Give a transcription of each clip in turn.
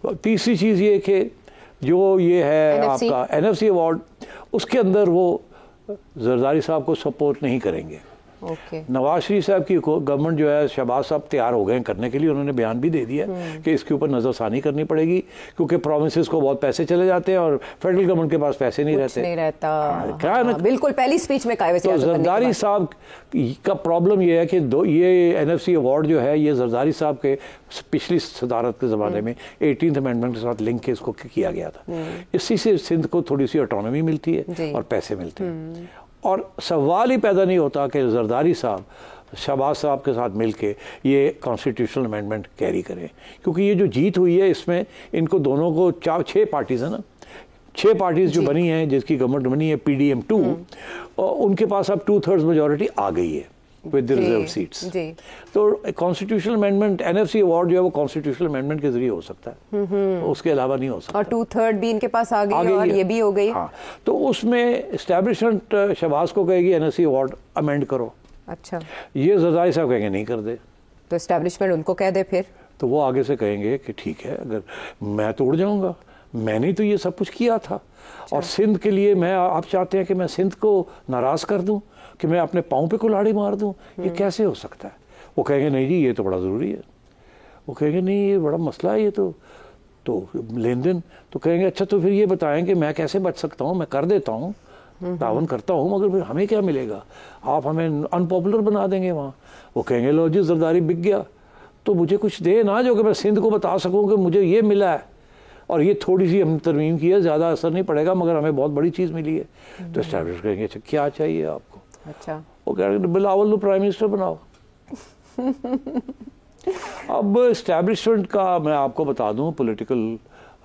तीसरी चीज़ ये कि जो ये है आपका NFC अवार्ड, उसके अंदर वो जरदारी साहब को सपोर्ट नहीं करेंगे। नवाज शरीफ साहब की गवर्नमेंट जो है, शहबाज साहब तैयार हो गए हैं करने के लिए, उन्होंने बयान भी दे दिया कि इसके ऊपर नजरसानी करनी पड़ेगी क्योंकि प्रोविंसेस को बहुत पैसे चले जाते हैं और फेडरल गवर्नमेंट के पास पैसे नहीं रहता। क्या है ना, बिल्कुल पहली स्पीच में कहा। तो जरदारी साहब का प्रॉब्लम ये है कि ये NFC अवार्ड जो है ये जरदारी साहब के पिछली सदारत के ज़माने में 18th अमेंडमेंट के साथ लिंक के इसको किया गया था। इसी से सिंध को थोड़ी सी ऑटोनॉमी मिलती है और पैसे मिलते हैं, और सवाल ही पैदा नहीं होता कि जरदारी साहब शहबाज साहब के साथ मिलके ये कॉन्स्टिट्यूशनल अमेंडमेंट कैरी करें, क्योंकि ये जो जीत हुई है इसमें इनको दोनों को 6 पार्टीज़ है ना, 6 पार्टीज़ जो बनी हैं, जिसकी गवर्नमेंट बनी है PDM-2, और उनके पास अब 2/3 मेजॉरिटी आ गई है विद रिजर्व सीट्स। तो कॉन्स्टिट्यूशनल अमेंडमेंट NFC अवार्ड जो है वो कॉन्स्टिट्यूशनल अमेंडमेंट के जरिए हो सकता है, उसके अलावा नहीं हो सकता। और 2/3 भी इनके पास आ गई और ये भी हो गई। हाँ, तो उसमें एस्टैब्लिशमेंट शहबाज को कहेगी NFC अवार्ड अमेंड करो। अच्छा, ये जरदारी साहब कहेंगे नहीं कर दे, तो एस्टैब्लिशमेंट उनको कह दे, फिर तो वो आगे से कहेंगे कि ठीक है, अगर मैं तो उड़ जाऊंगा, मैंने तो ये सब कुछ किया था। और सिंध के लिए मैं, आप चाहते हैं कि मैं सिंध को नाराज कर दूं, कि मैं अपने पाँव पे कुल्हाड़ी मार दूं, ये कैसे हो सकता है? वो कहेंगे नहीं जी ये तो बड़ा ज़रूरी है, वो कहेंगे नहीं ये बड़ा मसला है, ये तो लेन देन। तो कहेंगे अच्छा तो फिर ये बताएं कि मैं कैसे बच सकता हूँ, मैं कर देता हूँ, तावन करता हूँ, मगर फिर हमें क्या मिलेगा? आप हमें अनपॉपुलर बना देंगे वहाँ। वो कहेंगे लो जी जरदारी बिक गया, तो मुझे कुछ दे ना जो कि मैं सिंध को बता सकूँ कि मुझे ये मिला है, और ये थोड़ी सी हमने तरमीम की है, ज़्यादा असर नहीं पड़ेगा, मगर हमें बहुत बड़ी चीज़ मिली है। तो एस्टैब्लिश करेंगे अच्छा क्या चाहिए आपको? अच्छा, वो कह रहे हैं बिलावल को प्राइम मिनिस्टर बनाओ। अब एस्टैब्लिशमेंट का मैं आपको बता दूं पॉलिटिकल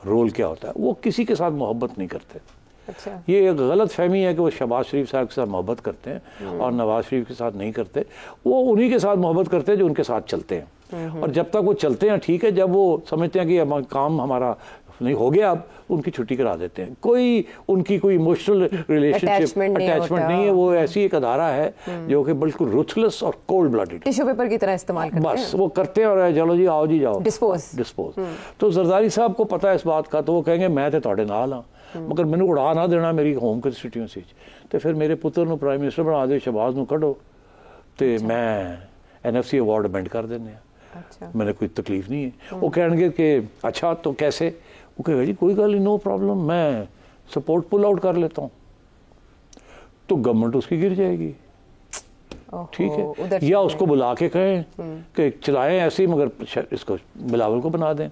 रोल क्या होता है, वो किसी के साथ मोहब्बत नहीं करते। अच्छा, ये एक गलत फहमी है कि वो शहबाज शरीफ साहब के साथ मोहब्बत करते हैं और नवाज शरीफ के साथ नहीं करते। वो उन्हीं के साथ मोहब्बत करते हैं जो उनके साथ चलते हैं, और जब तक वो चलते हैं ठीक है, जब वो समझते हैं कि काम हमारा नहीं हो गया, अब उनकी छुट्टी करा देते हैं। कोई उनकी कोई इमोशनल रिलेशनशिप अटैचमेंट नहीं है, वो ऐसी एक अदारा है जो कि बिल्कुल रुथलेस और कोल्ड ब्लडेड, टिश्यू पेपर की तरह इस्तेमाल करते हैं। बस वो करते हैं और चलो जी आओ जी जाओ, डिस्पोज। तो जरदारी साहब को पता है इस बात का, तो वो कहेंगे मैं तो ਤੁਹਾਡੇ ਨਾਲ हाँ, मगर मैंने उड़ा ना देना मेरी होम कंस्टिट्यूएंसी, तो फिर मेरे पुत्र ਨੂੰ प्राइम मिनिस्टर बना दे, शहबाज ਨੂੰ ਕੱਢੋ, तो मैं NFC अवार्ड अमेंड कर देने। अच्छा, मैंने कोई तकलीफ नहीं है। वो कहेंगे कि अच्छा तो कैसे? वो कहेगा जी कोई गल नहीं, नो प्रॉब्लम, मैं सपोर्ट पुल आउट कर लेता हूँ, तो गवर्नमेंट उसकी गिर जाएगी। ठीक है, या उसको बुला के कहें कि चलाएं ऐसे ही, मगर इसको बिलावल को बना दें,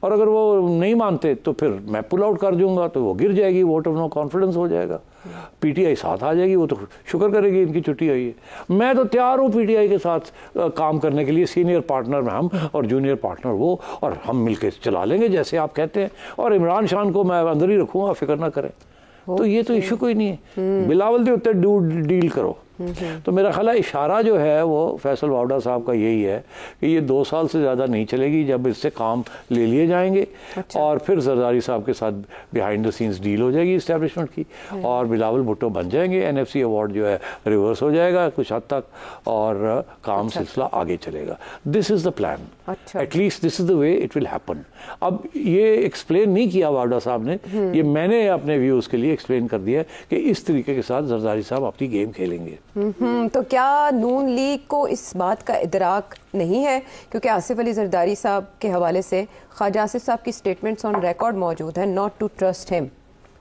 और अगर वो नहीं मानते तो फिर मैं पुल आउट कर दूंगा, तो वो गिर जाएगी, वोट ऑफ नो कॉन्फिडेंस हो जाएगा, PTI साथ आ जाएगी, वो तो शुक्र करेगी इनकी छुट्टी आई है। मैं तो तैयार हूँ PTI के साथ काम करने के लिए, सीनियर पार्टनर में हम और जूनियर पार्टनर वो, और हम मिलकर चला लेंगे जैसे आप कहते हैं, और इमरान खान को मैं अंदर ही रखूँगा, फिक्र ना करें। तो ये तो इशू कोई नहीं है, बिलावल के उत्ते डील करो। तो मेरा ख्याल है इशारा जो है वो फैसल वावड़ा साहब का यही है कि ये 2 साल से ज़्यादा नहीं चलेगी, जब इससे काम ले लिए जाएंगे। अच्छा। और फिर जरदारी साहब के साथ बिहाइंड द सीन्स डील हो जाएगी इस्टेब्लिशमेंट की, और बिलावल भुट्टो बन जाएंगे, NFC अवार्ड जो है रिवर्स हो जाएगा कुछ हद तक, और काम सिलसिला आगे चलेगा। This is the plan, at least this is the way it will happen. अब ये एक्सप्लेन नहीं किया वावड़ा साहब ने, ये मैंने अपने व्यूज़ के लिए एक्सप्लेन कर दिया कि इस तरीके के साथ जरदारी साहब अपनी गेम खेलेंगे। तो क्या नून लीग को इस बात का इदराक नहीं है, क्योंकि आसिफ अली जरदारी साहब के हवाले से ख्वाजा आसिफ साहब की स्टेटमेंट्स ऑन रिकॉर्ड मौजूद है, नॉट टू ट्रस्ट हिम?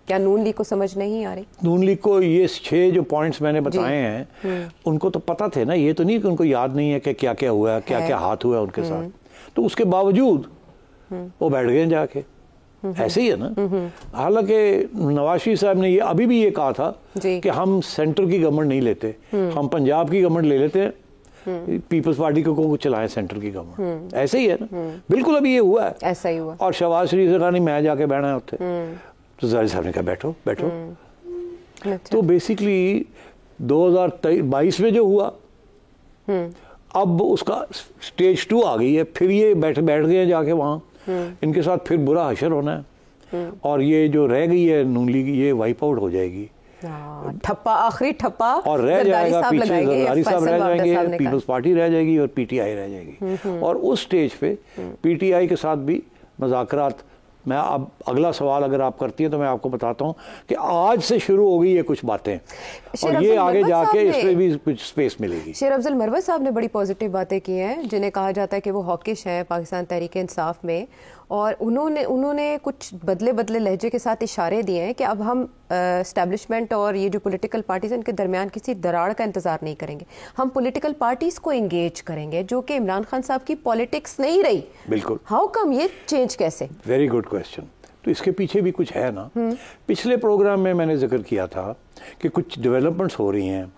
क्या नून लीग को समझ नहीं आ रही? नून लीग को ये 6 जो पॉइंट्स मैंने बताए हैं उनको तो पता थे ना, ये तो नहीं कि उनको याद नहीं है कि क्या क्या हुआ है, क्या क्या हाथ हुआ उनके साथ, तो उसके बावजूद वो बैठ गए जाके, ऐसे ही है ना। हालांकि नवाज शरीफ साहब ने ये अभी भी ये कहा था कि हम सेंटर की गवर्नमेंट नहीं लेते, हम पंजाब की गवर्नमेंट ले लेते हैं, पीपल्स पार्टी को चलाएं सेंटर की गवर्नमेंट, ऐसे ही है ना, बिल्कुल अभी ये हुआ है, ऐसा ही हुआ। और शहबाज शरीफ से कहा नहीं मैं जाके बैठना है उत्थे, तो जरदारी साहब ने कहा बैठो बैठो। तो बेसिकली 2022 में जो हुआ, अब उसका स्टेज 2 आ गई है, फिर ये बैठ गए जाके वहाँ, इनके साथ फिर बुरा हशर होना है, और ये जो रह गई है नून लीग ये वाइप आउट हो जाएगी, ठप्पा, आखिरी ठप्पा, और रह जाएगा पीछे जरदारी साहब रह जाएंगे, पीपल्स पार्टी रह जाएगी और PTI रह जाएगी, और उस स्टेज पे PTI के साथ भी मुज़ाकरात, मैं अब अगला सवाल अगर आप करती हैं तो मैं आपको बताता हूं कि आज से शुरू हो गई ये कुछ बातें, और ये आगे जाके इसमें भी कुछ स्पेस मिलेगी। शेर अफजल मरवत साहब ने बड़ी पॉजिटिव बातें की हैं, जिन्हें कहा जाता है कि वो हॉकिश हैं पाकिस्तान तहरीक इंसाफ में, और उन्होंने कुछ बदले बदले लहजे के साथ इशारे दिए हैं कि अब हम एस्टैब्लिशमेंट और ये जो पॉलिटिकल पार्टीज हैं इनके दरमियान किसी दरार का इंतजार नहीं करेंगे, हम पॉलिटिकल पार्टीज को इंगेज करेंगे, जो कि इमरान खान साहब की पॉलिटिक्स नहीं रही। बिल्कुल। हाउ कम, ये चेंज कैसे? Very good question. तो इसके पीछे भी कुछ है ना। पिछले प्रोग्राम में मैंने जिक्र किया था कि कुछ डेवलपमेंट्स हो रही हैं,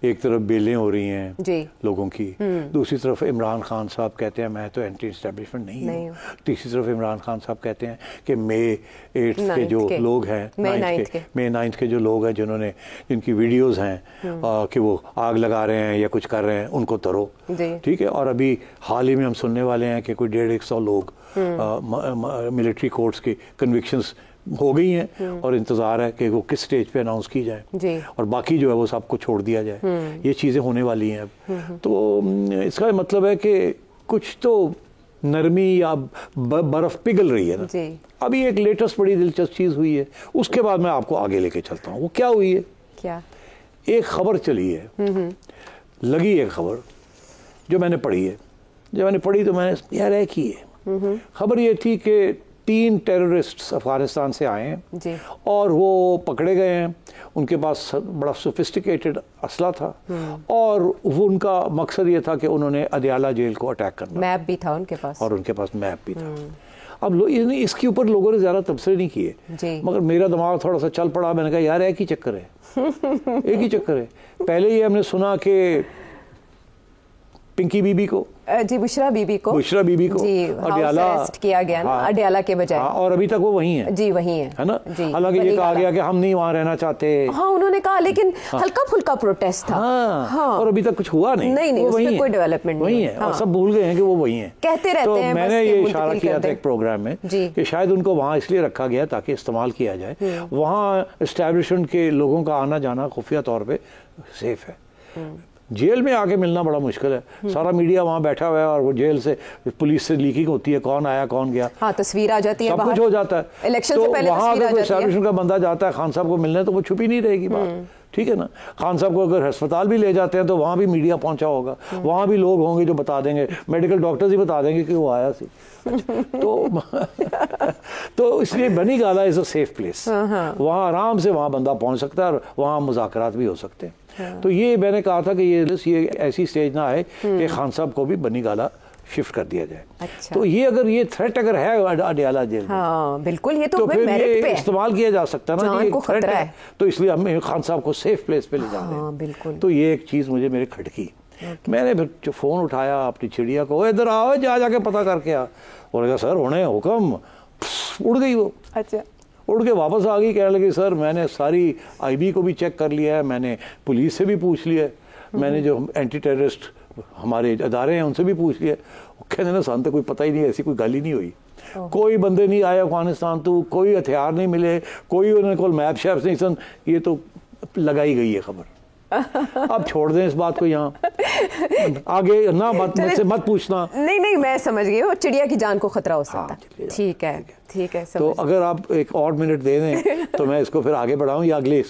एक तरफ बेलें हो रही हैं लोगों की, दूसरी तरफ इमरान खान साहब कहते हैं मैं तो एंटी एस्टैब्लिशमेंट नहीं हूँ, तीसरी तरफ इमरान खान साहब कहते हैं कि मई 8 के जो लोग हैं, मई 9 के जो लोग हैं जिनकी वीडियोस हैं कि वो आग लगा रहे हैं या कुछ कर रहे हैं, उनको तरो, ठीक है। और अभी हाल ही में हम सुनने वाले हैं कि कोई 150 लोग मिलिट्री कोर्ट्स की कन्विक्शंस हो गई हैं और इंतज़ार है कि वो किस स्टेज पे अनाउंस की जाए, और बाकी जो है वो सबको छोड़ दिया जाए। ये चीज़ें होने वाली हैं अब। तो इसका मतलब है कि कुछ तो नरमी या बर्फ़ पिघल रही है ना। अभी एक लेटेस्ट बड़ी दिलचस्प चीज़ हुई है, उसके बाद मैं आपको आगे लेके चलता हूँ। वो क्या हुई है? क्या? एक खबर चली है, लगी एक खबर जो मैंने पढ़ी है। जब मैंने पढ़ी तो मैंने यार है की है। खबर ये थी कि 3 टेररिस्ट अफगानिस्तान से आए हैं और वो पकड़े गए हैं। उनके पास बड़ा सोफिस्टिकेटेड असला था और वो उनका मकसद ये था कि उन्होंने अदियाला जेल को अटैक करना। मैप भी था उनके पास, और उनके पास मैप भी था। अब इसके ऊपर लोगों ने ज़्यादा तबसरे नहीं किए, मगर मेरा दिमाग थोड़ा सा चल पड़ा। मैंने कहा यार एक ही चक्कर है, एक ही चक्कर है। पहले ये हमने सुना कि पिंकी बीबी को, बुशरा बीबी को अडियाला किया गया ना, अडियाला के बजाय। और अभी तक वो वहीं है। जी वहीं है ना। हालांकि ये कहा गया कि हम नहीं वहाँ रहना चाहते। हाँ उन्होंने कहा, लेकिन हल्का फुल्का प्रोटेस्ट था। और अभी तक कुछ हुआ नहीं, उसमें कोई डेवलपमेंट वहीं है। और सब भूल गए हैं कि वो वहीं है, कहते रहते हैं। मैंने ये इशारा किया था एक प्रोग्राम में कि शायद उनको वहाँ इसलिए रखा गया ताकि इस्तेमाल किया जाए। वहाँ एस्टैब्लिशमेंट के लोगों का आना जाना खुफिया तौर पर सेफ है। जेल में आके मिलना बड़ा मुश्किल है। सारा मीडिया वहाँ बैठा हुआ है और वो जेल से पुलिस से लीकिंग होती है, कौन आया कौन गया, तस्वीर आ जाती है, सब कुछ हो जाता है। इलेक्शन तो से पहले वहाँ अगर कोई एस्टैब्लिशमेंट का बंदा जाता है खान साहब को मिलने तो वो छुपी नहीं रहेगी बात, ठीक है ना। खान साहब को अगर अस्पताल भी ले जाते हैं तो वहाँ भी मीडिया पहुंचा होगा, वहाँ भी लोग होंगे जो बता देंगे, मेडिकल डॉक्टर्स ही बता देंगे कि वो आया सी। तो इसलिए बनी गाला इज अ सेफ प्लेस। वहाँ आराम से वहाँ बंदा पहुंच सकता है और वहाँ मुज़ाकरात भी हो सकते हैं। तो ये मैंने कहा था कि ये ऐसी स्टेज ना आए कि खान साहब को भी बनी गाला शिफ्ट कर दिया जाए। अच्छा। तो ये अगर ये थ्रेट अगर है अडियाला जेल में, हाँ बिल्कुल, ये तो फिर मेरिट पे इस्तेमाल किया जा सकता है ना, को खतरा है। तो इसलिए हमें खान साहब को सेफ प्लेस पे ले जाना है। बिल्कुल। तो ये एक चीज मुझे मेरे खटकी। मैंने फिर फोन उठाया अपनी चिड़िया को, इधर आओ जाके पता करके आ। और कहा सर होने हुक्म, उड़ गई वो। अच्छा। उड़ के वापस आ गई, कहने लगी सर मैंने सारी आईबी को भी चेक कर लिया है, मैंने पुलिस से भी पूछ लिया है, मैंने जो एंटी टेररिस्ट हमारे अदारे हैं उनसे भी पूछ लिया। कहने ना सान तो कोई पता ही नहीं, ऐसी कोई गल ही नहीं हुई, कोई बंदे नहीं आए अफगानिस्तान, तो कोई हथियार नहीं मिले, कोई उन्होंने कोई मैप शैप नहीं सन, ये तो लगाई गई है खबर। अब छोड़ दें इस बात को, यहाँ आगे ना बात मुझसे मत पूछना। नहीं मैं समझ गई, वो चिड़िया की जान को खतरा हो सकता है। ठीक है। तो अगर आप एक और मिनट दे दें तो मैं इसको फिर आगे बढ़ाऊं या अगले